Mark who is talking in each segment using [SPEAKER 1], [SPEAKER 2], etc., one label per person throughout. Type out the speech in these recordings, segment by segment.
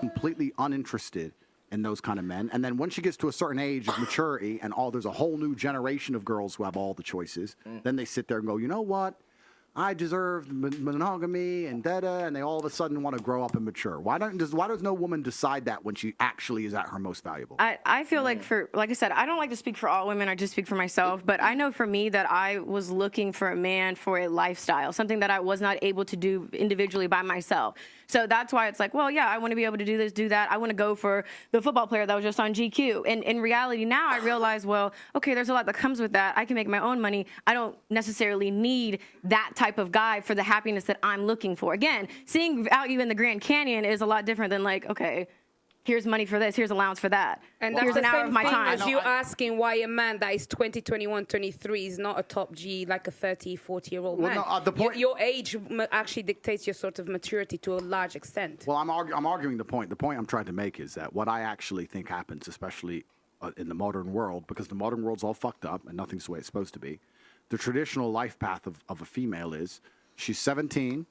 [SPEAKER 1] completely uninterested in those kind of men. And then when she gets to a certain age of maturity and there's a whole new generation of girls who have all the choices, then they sit there and go, you know what? I deserve monogamy and da-da, and they all of a sudden want to grow up and mature. Why does no woman decide that when she actually is at her most valuable?
[SPEAKER 2] I feel like like I said, I don't like to speak for all women. I just speak for myself. But I know for me that I was looking for a man for a lifestyle, something that I was not able to do individually by myself. So that's why it's like, well, yeah, I want to be able to do this, do that. I want to go for the football player that was just on GQ. And in reality, now I realize, well, okay, there's a lot that comes with that. I can make my own money. I don't necessarily need that type of guy for the happiness that I'm looking for. Again, seeing value in the Grand Canyon is a lot different than like, okay, here's money for this, here's allowance for that.
[SPEAKER 3] And that's
[SPEAKER 2] here's an hour of my time.
[SPEAKER 3] As you asking why a man that is 20, 21, 23 is not a top G like a 30, 40-year-old man.
[SPEAKER 1] No, the point,
[SPEAKER 3] your age actually dictates your sort of maturity to a large extent.
[SPEAKER 1] Well, I'm arguing the point. The point I'm trying to make is that what I actually think happens, especially in the modern world, because the modern world's all fucked up and nothing's the way it's supposed to be, the traditional life path of a female is she's 17,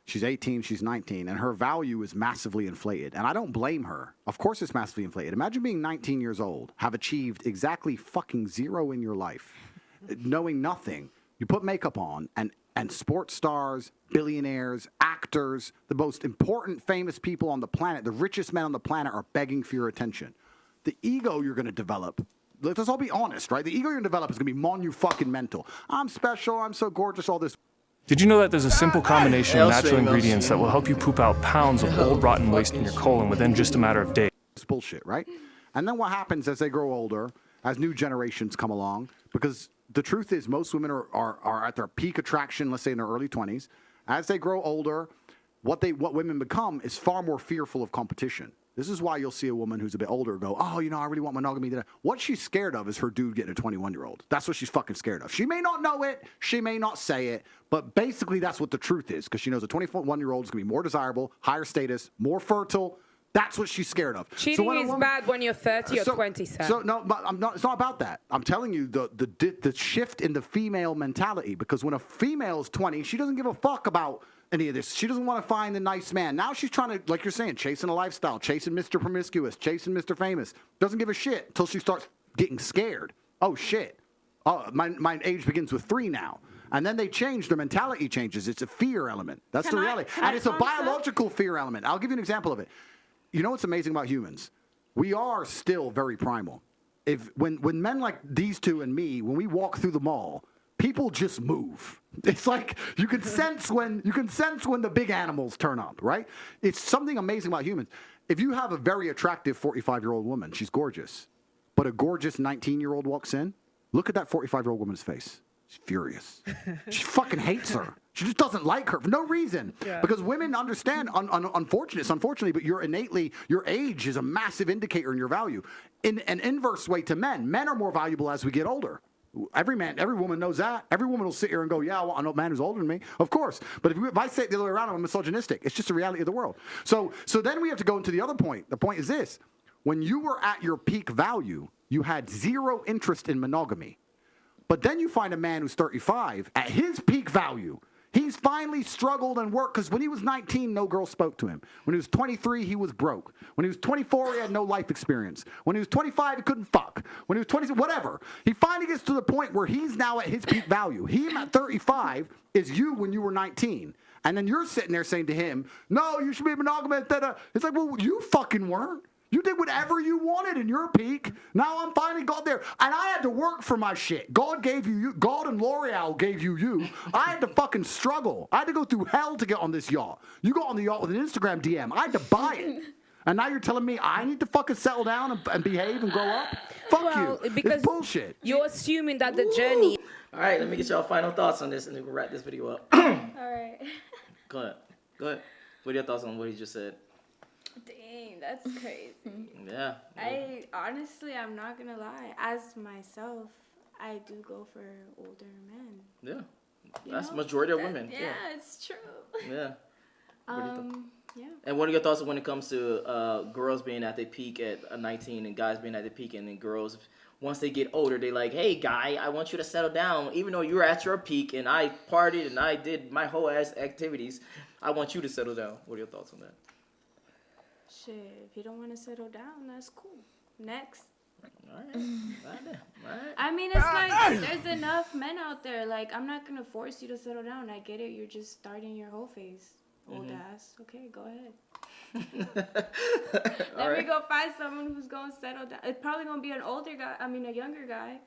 [SPEAKER 1] she's 18, she's 19, and her value is massively inflated. And I don't blame her. Of course it's massively inflated. Imagine being 19 years old, have achieved exactly fucking zero in your life, knowing nothing. You put makeup on, and sports stars, billionaires, actors, the most important famous people on the planet, the richest men on the planet are begging for your attention. The ego you're going to develop, let's all be honest, right? The ego you're going to develop is going to be monumental. I'm special, I'm so gorgeous, all this.
[SPEAKER 4] Did you know that there's a simple combination of natural ingredients that will help you poop out pounds of old rotten waste in your colon within just a matter of days?
[SPEAKER 1] It's bullshit, right? And then what happens as they grow older, as new generations come along, because the truth is most women are at their peak attraction, let's say in their early 20s. As they grow older, what women become is far more fearful of competition. This is why you'll see a woman who's a bit older go, oh, you know, I really want monogamy. What she's scared of is her dude getting a 21-year-old. That's what she's fucking scared of. She may not know it. She may not say it. But basically, that's what the truth is, because she knows a 21-year-old is going to be more desirable, higher status, more fertile. That's what she's scared of.
[SPEAKER 3] Cheating is bad when you're 30 or 27.
[SPEAKER 1] So no, but it's not about that. I'm telling you the shift in the female mentality, because when a female is 20, she doesn't give a fuck about any of this. She doesn't want to find the nice man. Now she's trying to, like you're saying, chasing a lifestyle, chasing Mr. Promiscuous, chasing Mr. Famous. Doesn't give a shit until she starts getting scared. Oh, shit. Oh, my age begins with 3 now. And then they change, their mentality changes. It's a fear element. That's the reality. And it's a biological fear element. I'll give you an example of it. You know what's amazing about humans? We are still very primal. When men like these two and me, when we walk through the mall, people just move. It's like you can sense when the big animals turn up, right? It's something amazing about humans. If you have a very attractive 45-year-old woman, she's gorgeous, but a gorgeous 19-year-old walks in, look at that 45-year-old woman's face. She's furious. She fucking hates her. She just doesn't like her for no reason. Yeah. Because women understand, unfortunately, but your age is a massive indicator in your value. In an inverse way to men, men are more valuable as we get older. Every woman knows that. Every woman will sit here and go, yeah, I know a man who's older than me. Of course. But if I say it the other way around, I'm misogynistic. It's just the reality of the world. So then we have to go into the other point. The point is this. When you were at your peak value, you had zero interest in monogamy. But then you find a man who's 35 at his peak value. He's finally struggled and worked, because when he was 19, no girl spoke to him. When he was 23, he was broke. When he was 24, he had no life experience. When he was 25, he couldn't fuck. When he was 20, whatever. He finally gets to the point where he's now at his peak value. Him at 35 is you when you were 19. And then you're sitting there saying to him, no, you should be monogamous. It's like, well, you fucking weren't. You did whatever you wanted in your peak. Now I'm finally got there. And I had to work for my shit. God gave you. God and L'Oreal gave you. I had to fucking struggle. I had to go through hell to get on this yacht. You got on the yacht with an Instagram DM. I had to buy it. And now you're telling me I need to fucking settle down and behave and grow up? Fuck you.
[SPEAKER 3] Because
[SPEAKER 1] it's bullshit.
[SPEAKER 3] You're assuming that the journey...
[SPEAKER 5] All right, let me get y'all final thoughts on this, and then we'll wrap this video up.
[SPEAKER 6] All right.
[SPEAKER 5] Go ahead. What are your thoughts on what he just said?
[SPEAKER 6] Dang, that's crazy.
[SPEAKER 5] Yeah.
[SPEAKER 6] I'm not gonna lie. As myself, I do go for older men.
[SPEAKER 5] Yeah. That's majority of women.
[SPEAKER 6] Yeah, it's true.
[SPEAKER 5] Yeah.
[SPEAKER 6] Yeah.
[SPEAKER 5] And what are your thoughts when it comes to girls being at their peak at 19 and guys being at their peak, and then girls, once they get older, they like, hey, guy, I want you to settle down. Even though you're at your peak and I partied and I did my whole ass activities, I want you to settle down. What are your thoughts on that?
[SPEAKER 6] Shit, if you don't want to settle down, that's cool. Next.
[SPEAKER 5] All right.
[SPEAKER 6] I mean, it's like there's enough men out there. Like, I'm not gonna force you to settle down. I get it. You're just starting your whole phase, old ass. Okay, go ahead. Let me go find someone who's gonna settle down. It's probably gonna be an older guy. I mean, a younger guy.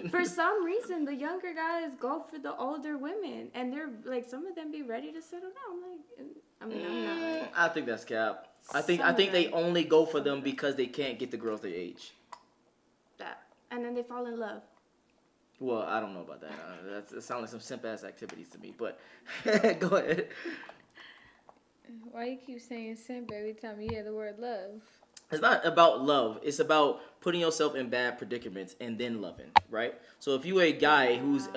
[SPEAKER 6] For some reason, the younger guys go for the older women, and they're like, some of them be ready to settle down. Like, I mean, I'm not like.
[SPEAKER 5] I think that's cap. I think they only go for them because they can't get the girls their age.
[SPEAKER 6] That, and then they fall in love.
[SPEAKER 5] Well, I don't know about that. It sounds like some simp ass activities to me. But go ahead.
[SPEAKER 7] Why you keep saying simp every time you hear the word love?
[SPEAKER 5] It's not about love. It's about putting yourself in bad predicaments and then loving, right? So if you a guy who's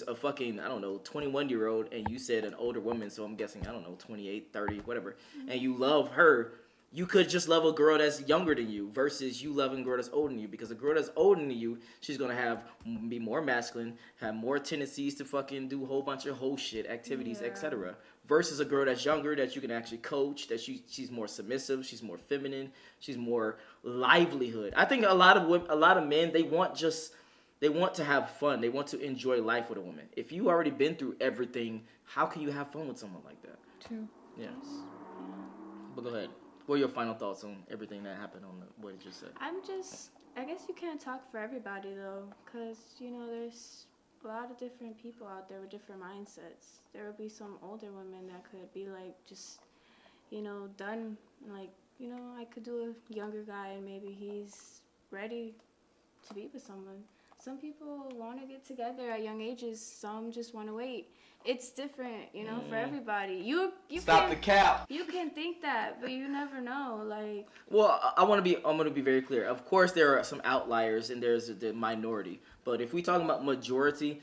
[SPEAKER 5] a fucking, I don't know, 21-year-old and you said an older woman, so I'm guessing, I don't know, 28, 30, whatever, and you love her, you could just love a girl that's younger than you versus you loving a girl that's older than you, because a girl that's older than you, she's going to be more masculine, have more tendencies to fucking do a whole bunch of whole shit, activities, etc. Versus a girl that's younger that you can actually coach, that she's more submissive, she's more feminine, she's more livelihood. I think a lot of men, they want to have fun. They want to enjoy life with a woman. If you already been through everything, how can you have fun with someone like that?
[SPEAKER 7] True.
[SPEAKER 5] Yeah. But go ahead. What are your final thoughts on everything that happened on what you just said?
[SPEAKER 6] I guess you can't talk for everybody though, because, you know, there's a lot of different people out there with different mindsets. There would be some older women that could be like, just, you know, done, like, you know, I could do a younger guy and maybe he's ready to be with someone. Some people want to get together at young ages. Some just want to wait. It's different, you know, for everybody. You
[SPEAKER 5] Stop the cap.
[SPEAKER 6] You can think that, but you never know. Like,
[SPEAKER 5] well, I'm gonna be very clear. Of course, there are some outliers and there's the minority. But if we talking about majority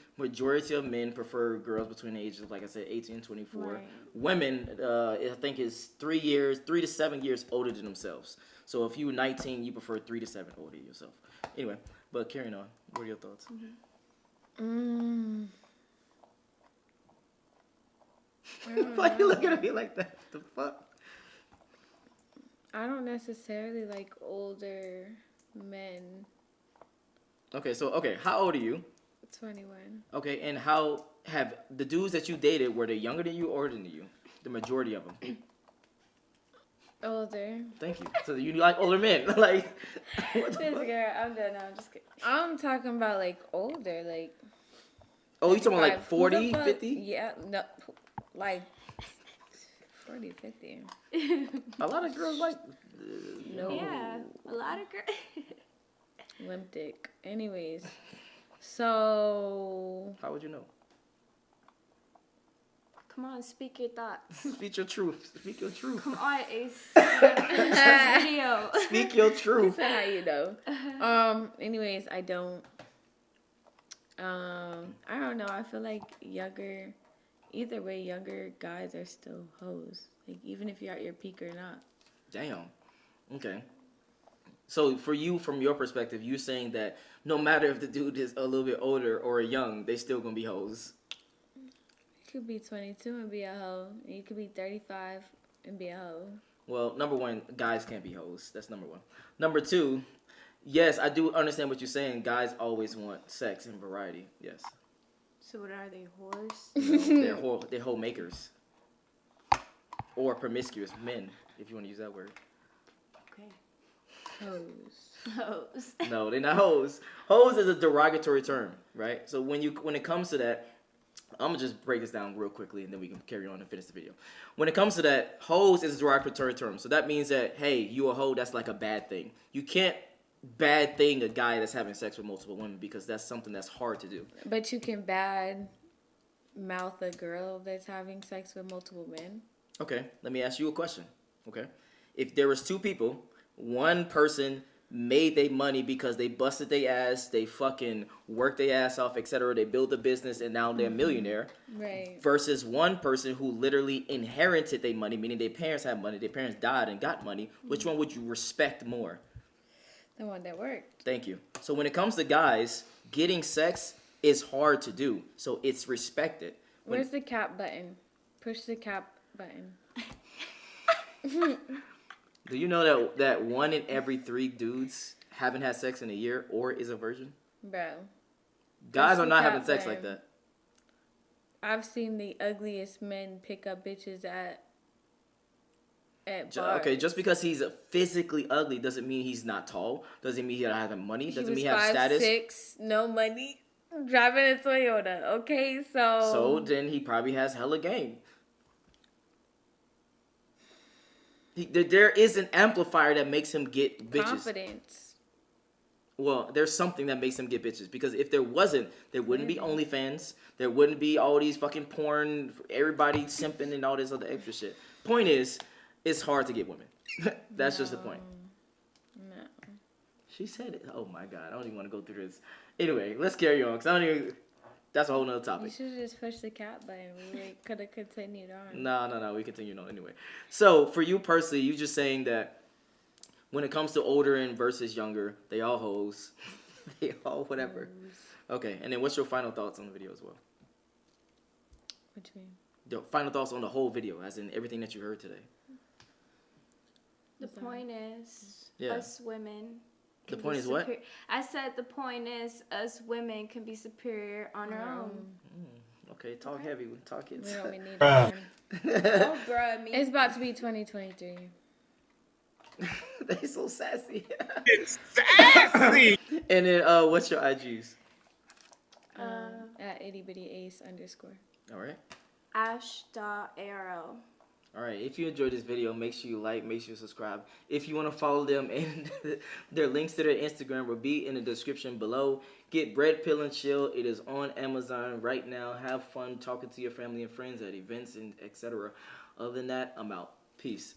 [SPEAKER 5] of men prefer girls between the ages of, like I said, 18 and 24.
[SPEAKER 6] Right.
[SPEAKER 5] Women, I think is 3 to 7 years older than themselves. So if you were 19, you prefer 3 to 7 older than yourself. Anyway, but carrying on. What are your thoughts? Why are you looking at me like that? The fuck?
[SPEAKER 7] I don't necessarily like older men.
[SPEAKER 5] Okay, how old are you?
[SPEAKER 7] 21.
[SPEAKER 5] Okay, and how have the dudes that you dated, were they younger than you or older than you? The majority of them.
[SPEAKER 7] Older.
[SPEAKER 5] Thank you. So you like older men? Like, what the
[SPEAKER 7] This
[SPEAKER 5] fuck?
[SPEAKER 7] girl, I'm done. No, I'm just kidding. I'm talking about like older, like.
[SPEAKER 5] Oh, you talking about like
[SPEAKER 7] 55.
[SPEAKER 5] 40,
[SPEAKER 7] Who the fuck-
[SPEAKER 5] 50?
[SPEAKER 7] Yeah, no, like 40, 50.
[SPEAKER 5] A lot of girls like.
[SPEAKER 7] No.
[SPEAKER 6] yeah, a lot of girls.
[SPEAKER 7] Limp dick. Anyways, so.
[SPEAKER 5] How would you know?
[SPEAKER 6] Come on, speak your thoughts.
[SPEAKER 5] Speak your truth. Speak your truth.
[SPEAKER 6] Come on, Ace. This video.
[SPEAKER 5] Speak your truth.
[SPEAKER 7] That's how you know. Anyways, I don't. I don't know. I feel like either way, younger guys are still hoes. Like, even if you're at your peak or not.
[SPEAKER 5] Damn. Okay. So for you, from your perspective, you're saying that no matter if the dude is a little bit older or young, they still gonna be hoes.
[SPEAKER 7] You could be 22 and be a hoe. And you could be 35 and be a hoe.
[SPEAKER 5] Well, number one, guys can't be hoes. That's number one. Number two, yes, I do understand what you're saying. Guys always want sex and variety. Yes.
[SPEAKER 6] So what are they, whores?
[SPEAKER 5] No, they're hoe makers. Or promiscuous men, if you want to use that word.
[SPEAKER 6] Okay.
[SPEAKER 7] Hoes.
[SPEAKER 6] Hoes.
[SPEAKER 5] No, they're not hoes. Hoes is a derogatory term, right? So when it comes to that, I'm gonna just break this down real quickly and then we can carry on and finish the video. When it comes to that, hoes is a derogatory term. So that means that, hey, you a hoe, that's like a bad thing. You can't bad thing a guy that's having sex with multiple women because that's something that's hard to do.
[SPEAKER 7] But you can bad mouth a girl that's having sex with multiple men.
[SPEAKER 5] Okay, let me ask you a question. Okay, if there was two people, one person made their money because they busted their ass, they fucking worked their ass off, etc. They built a business and now they're a millionaire.
[SPEAKER 7] Right.
[SPEAKER 5] Versus one person who literally inherited their money, meaning their parents had money, their parents died and got money. Which one would you respect more?
[SPEAKER 7] The one that worked.
[SPEAKER 5] Thank you. So when it comes to guys, getting sex is hard to do. So it's respected.
[SPEAKER 7] Where's the cap button? Push the cap button.
[SPEAKER 5] Do you know that 1 in every 3 dudes haven't had sex in a year or is a virgin?
[SPEAKER 7] Bro.
[SPEAKER 5] Guys are not
[SPEAKER 7] cap
[SPEAKER 5] having sex
[SPEAKER 7] them.
[SPEAKER 5] like that.
[SPEAKER 7] I've seen the ugliest men pick up bitches at bars.
[SPEAKER 5] Okay, just because he's physically ugly doesn't mean he's not tall. Doesn't mean he doesn't have money. Doesn't mean he has status.
[SPEAKER 7] 5'6", no money, driving a Toyota. Okay, so.
[SPEAKER 5] So then he probably has hella game. There is an amplifier that makes him get bitches.
[SPEAKER 7] Confidence.
[SPEAKER 5] Well, there's something that makes him get bitches. Because if there wasn't, there wouldn't be OnlyFans. There wouldn't be all these fucking porn, everybody simping and all this other extra shit. Point is, it's hard to get women. That's just the point.
[SPEAKER 7] No.
[SPEAKER 5] She said it. Oh my God, I don't even want to go through this. Anyway, let's carry on. Cause I don't even. That's a whole nother
[SPEAKER 7] You
[SPEAKER 5] topic.
[SPEAKER 7] should have just pushed the cap button. We could have continued on.
[SPEAKER 5] No. We continue on anyway. So for you personally, you just saying that when it comes to older and versus younger, they all hoes. They all whatever. Okay, and then what's your final thoughts on the video as well?
[SPEAKER 7] What you mean?
[SPEAKER 5] The final thoughts on the whole video, as in everything that you heard today.
[SPEAKER 6] The point is,
[SPEAKER 5] Yeah.
[SPEAKER 6] us women.
[SPEAKER 5] The
[SPEAKER 6] can
[SPEAKER 5] point
[SPEAKER 6] be
[SPEAKER 5] is what?
[SPEAKER 6] I said the point is, us women can be superior on our own.
[SPEAKER 5] Okay, talk heavy. Talk it.
[SPEAKER 7] We don't need it.
[SPEAKER 3] Oh, bruh, me.
[SPEAKER 7] It's about to be 2023.
[SPEAKER 5] They so sassy.
[SPEAKER 8] It's sassy.
[SPEAKER 5] And then what's your IGs?
[SPEAKER 7] At itty bitty ace _
[SPEAKER 5] All right.
[SPEAKER 6] Ash.arrow.
[SPEAKER 5] All right. If you enjoyed this video, make sure you like, make sure you subscribe. If you want to follow them, and their links to their Instagram will be in the description below. Get Bread Pill and Chill. It is on Amazon right now. Have fun talking to your family and friends at events and etc. Other than that, I'm out. Peace.